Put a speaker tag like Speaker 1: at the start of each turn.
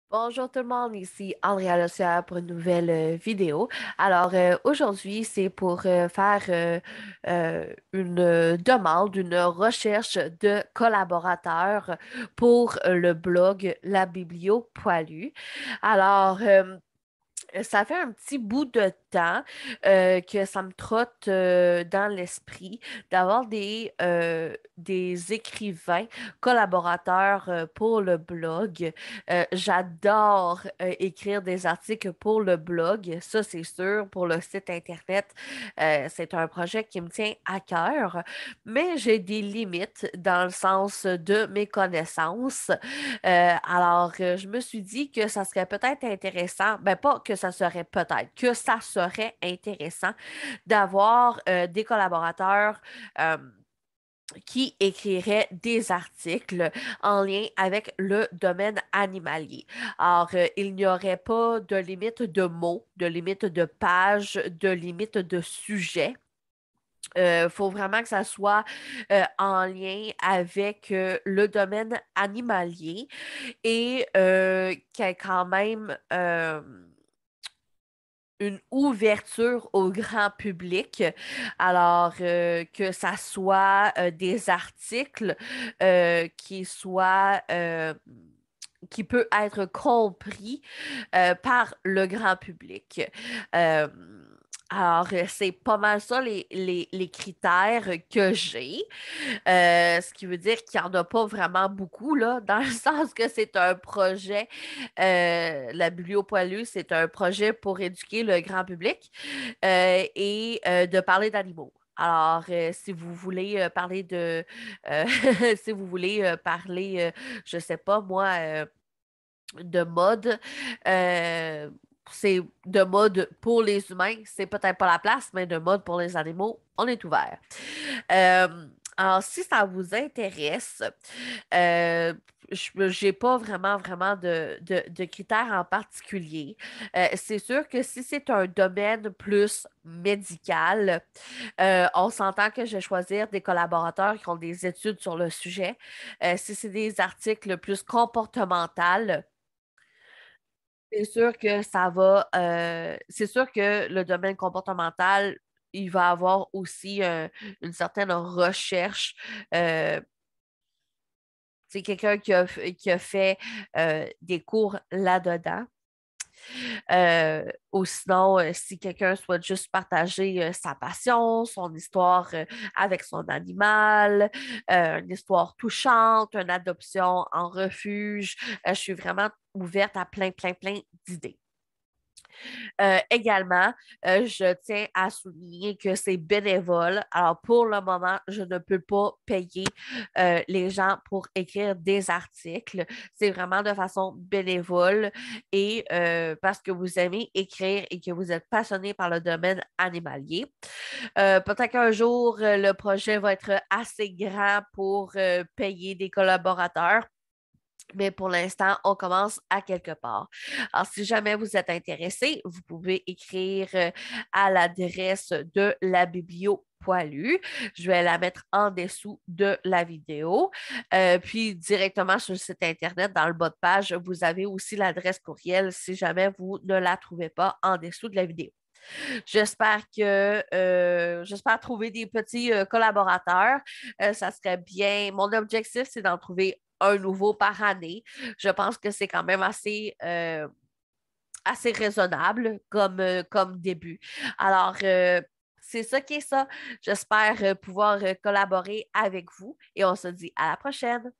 Speaker 1: Bonjour tout le monde, ici Andrea Lossière pour une nouvelle vidéo. Aujourd'hui, c'est pour faire une demande, une recherche de collaborateurs pour le blog La Biblio Poilue. Alors, euh, Ça fait un petit bout de temps que ça me trotte dans l'esprit d'avoir des écrivains collaborateurs pour le blog. J'adore écrire des articles pour le blog, ça c'est sûr, pour le site Internet. C'est un projet qui me tient à cœur, mais j'ai des limites dans le sens de mes connaissances. Je me suis dit que ça serait peut-être intéressant, ben pas que ça serait peut-être, que ça serait intéressant d'avoir des collaborateurs qui écriraient des articles en lien avec le domaine animalier. Il n'y aurait pas de limite de mots, de limite de pages, de limite de sujets. Il faut vraiment que ça soit en lien avec le domaine animalier et qu'il y ait quand même une ouverture au grand public. Que ça soit des articles qui soient qui peut être compris par le grand public. Euh, c'est pas mal ça les critères que j'ai. Ce qui veut dire qu'il n'y en a pas vraiment beaucoup, là, dans le sens que c'est un projet, la Bibliopoilue, c'est un projet pour éduquer le grand public et de parler d'animaux. Si vous voulez parler euh, si vous voulez parler, je sais pas moi, de mode, euh, c'est de mode pour les humains, c'est peut-être pas la place, mais de mode pour les animaux, on est ouvert. Si ça vous intéresse, euh, j'ai pas vraiment de critères en particulier. C'est sûr que si c'est un domaine plus médical, on s'entend que je vais choisir des collaborateurs qui ont des études sur le sujet. Si c'est des articles plus comportementaux, c'est sûr que c'est sûr que le domaine comportemental, il va avoir aussi une certaine recherche. C'est quelqu'un qui a fait des cours là-dedans. Ou sinon, si quelqu'un souhaite juste partager sa passion, son histoire avec son animal, une histoire touchante, une adoption en refuge, je suis vraiment ouverte à plein d'idées. Également, je tiens à souligner que c'est bénévole. Alors, pour le moment, je ne peux pas payer les gens pour écrire des articles. C'est vraiment de façon bénévole et parce que vous aimez écrire et que vous êtes passionné par le domaine animalier. Peut-être qu'un jour, le projet va être assez grand pour payer des collaborateurs. Mais pour l'instant, on commence à quelque part. Alors, si jamais vous êtes intéressé, vous pouvez écrire à l'adresse de la Biblio Poilue. Je vais la mettre en dessous de la vidéo. Puis directement sur le site Internet, dans le bas de page, vous avez aussi l'adresse courriel si jamais vous ne la trouvez pas en dessous de la vidéo. J'espère trouver des petits collaborateurs. Ça serait bien. Mon objectif, c'est d'en trouver un nouveau par année. Je pense que c'est quand même assez raisonnable comme début. C'est ça qui est ça. J'espère pouvoir collaborer avec vous et on se dit à la prochaine.